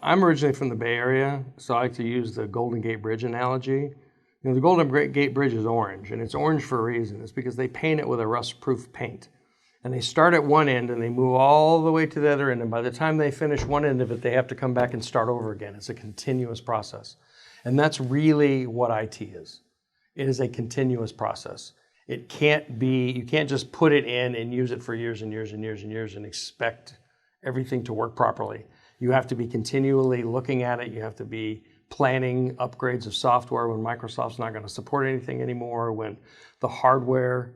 I'm originally from the Bay Area, so I like to use the Golden Gate Bridge analogy. You know, the Golden Gate Bridge is orange, and it's orange for a reason. It's because they paint it with a rust-proof paint. And they start at one end and they move all the way to the other end, and by the time they finish one end of it, they have to come back and start over again. It's a continuous process. And that's really what IT is. It is a continuous process. It can't be, you can't just put it in and use it for years and years and years and years and expect everything to work properly. You have to be continually looking at it. You have to be planning upgrades of software when Microsoft's not going to support anything anymore, when the hardware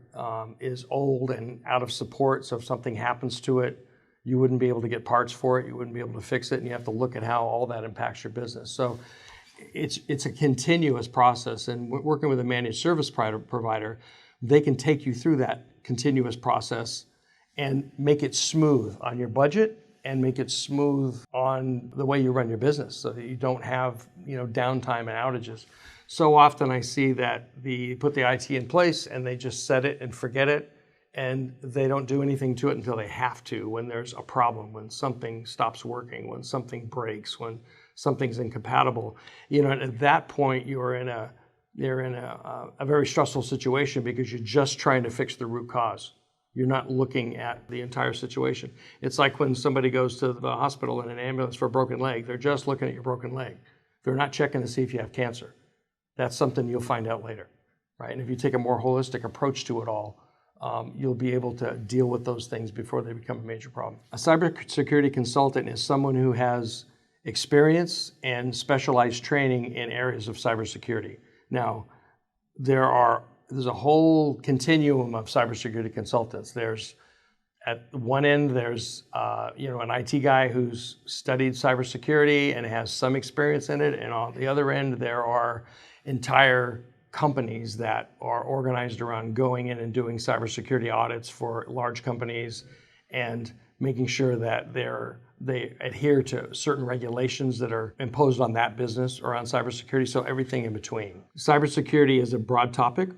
is old and out of support, so if something happens to it, you wouldn't be able to get parts for it, you wouldn't be able to fix it, and you have to look at how all that impacts your business. So it's a continuous process, and working with a managed service provider, they can take you through that continuous process and make it smooth on your budget and make it smooth on the way you run your business so that you don't have, downtime and outages. So often I see that they put the IT in place and they just set it and forget it, and they don't do anything to it until they have to, when there's a problem, when something stops working, when something breaks, when something's incompatible. And at that point you're in a very stressful situation because you're just trying to fix the root cause. You're not looking at the entire situation. It's like when somebody goes to the hospital in an ambulance for a broken leg, they're just looking at your broken leg. They're not checking to see if you have cancer. That's something you'll find out later, right? And if you take a more holistic approach to it all, you'll be able to deal with those things before they become a major problem. A cybersecurity consultant is someone who has experience and specialized training in areas of cybersecurity. Now, there's a whole continuum of cybersecurity consultants. There's, at one end, there's an IT guy who's studied cybersecurity and has some experience in it, and on the other end, there are entire companies that are organized around going in and doing cybersecurity audits for large companies and making sure that they adhere to certain regulations that are imposed on that business around cybersecurity, so everything in between. Cybersecurity is a broad topic.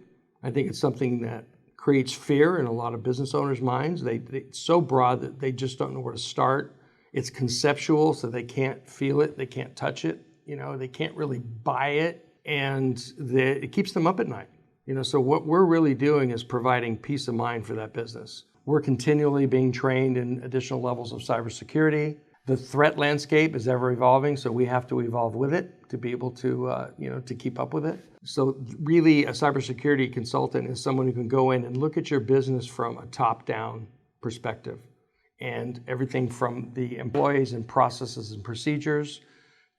I think it's something that creates fear in a lot of business owners' minds. It's so broad that they just don't know where to start. It's conceptual, so they can't feel it, they can't touch it, they can't really buy it, and it keeps them up at night. So what we're really doing is providing peace of mind for that business. We're continually being trained in additional levels of cybersecurity. The threat landscape is ever evolving, so we have to evolve with it to be able to, to keep up with it. So really, a cybersecurity consultant is someone who can go in and look at your business from a top-down perspective, and everything from the employees and processes and procedures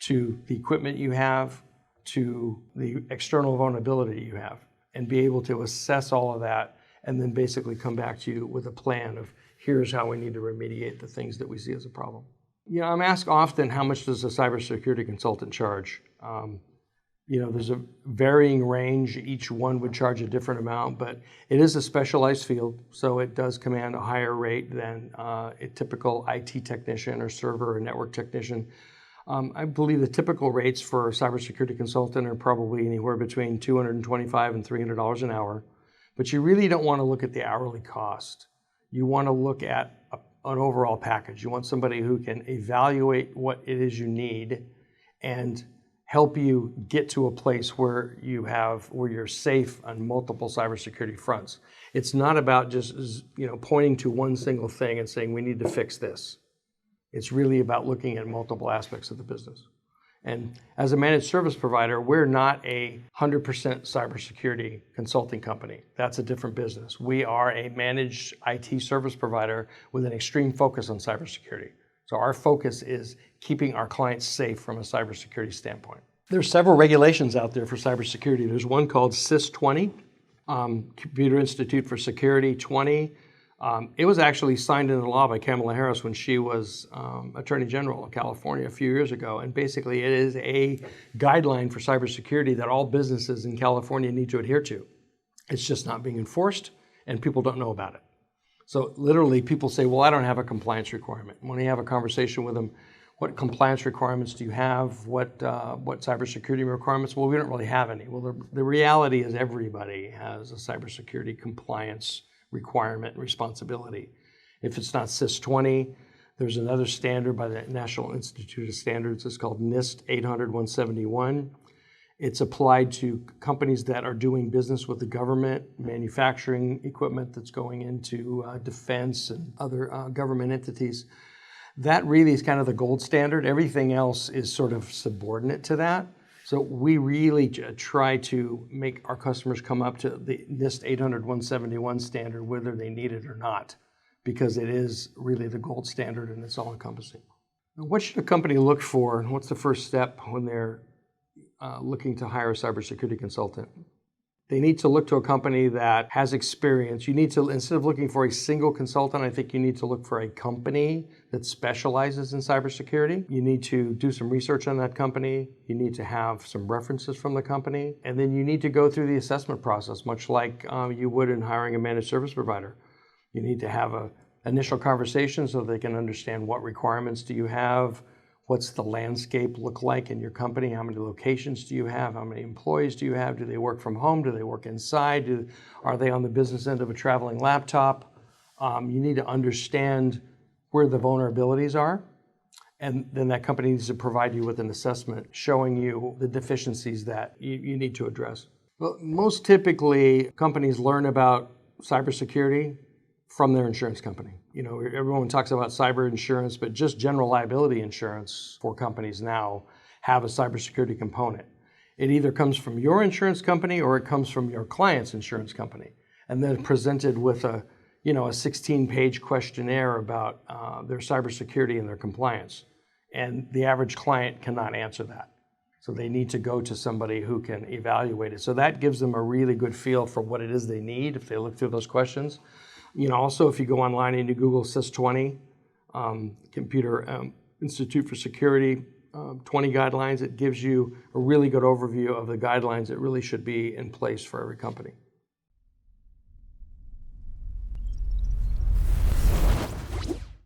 to the equipment you have to the external vulnerability you have, and be able to assess all of that and then basically come back to you with a plan of here's how we need to remediate the things that we see as a problem. I'm asked often, how much does a cybersecurity consultant charge? There's a varying range. Each one would charge a different amount, but it is a specialized field, so it does command a higher rate than a typical IT technician or server or network technician. I believe the typical rates for a cybersecurity consultant are probably anywhere between $225 and $300 an hour, but you really don't want to look at the hourly cost. You want to look at an overall package. You want somebody who can evaluate what it is you need and help you get to a place where you're safe on multiple cybersecurity fronts. It's not about just pointing to one single thing and saying we need to fix this. It's really about looking at multiple aspects of the business. And as a managed service provider, we're not a 100% cybersecurity consulting company. That's a different business. We are a managed IT service provider with an extreme focus on cybersecurity. So our focus is keeping our clients safe from a cybersecurity standpoint. There's several regulations out there for cybersecurity. There's one called CIS 20, Computer Institute for Security 20. It was actually signed into law by Kamala Harris when she was Attorney General of California a few years ago. And basically it is a guideline for cybersecurity that all businesses in California need to adhere to. It's just not being enforced and people don't know about it. So literally people say, well, I don't have a compliance requirement. When you have a conversation with them, what compliance requirements do you have? What cybersecurity requirements? Well, we don't really have any. Well, the reality is everybody has a cybersecurity compliance requirement and responsibility. If it's not CIS 20, There's another standard by the National Institute of Standards. It's called NIST 800-171. It's applied to companies that are doing business with the government, manufacturing equipment that's going into defense and other government entities. That really is kind of the gold standard. Everything else is sort of subordinate to that. So we really try to make our customers come up to the NIST 800-171 standard, whether they need it or not, because it is really the gold standard and it's all encompassing. What should a company look for? What's the first step when they're looking to hire a cybersecurity consultant? They need to look to a company that has experience. You need to, instead of looking for a single consultant, I think you need to look for a company that specializes in cybersecurity. You need to do some research on that company. You need to have some references from the company. And then you need to go through the assessment process, much like you would in hiring a managed service provider. You need to have an initial conversation so they can understand what requirements do you have, what's the landscape look like in your company, how many locations do you have, how many employees do you have, do they work from home, do they work inside, are they on the business end of a traveling laptop? You need to understand where the vulnerabilities are, and then that company needs to provide you with an assessment showing you the deficiencies that you need to address. Well, most typically, companies learn about cybersecurity from their insurance company. You know, everyone talks about cyber insurance, but just general liability insurance for companies now have a cybersecurity component. It either comes from your insurance company or it comes from your client's insurance company, and then presented with a 16-page questionnaire about their cybersecurity and their compliance. And the average client cannot answer that. So they need to go to somebody who can evaluate it. So that gives them a really good feel for what it is they need if they look through those questions. Also, if you go online and you Google CIS-20, Computer Institute for Security 20 guidelines, it gives you a really good overview of the guidelines that really should be in place for every company.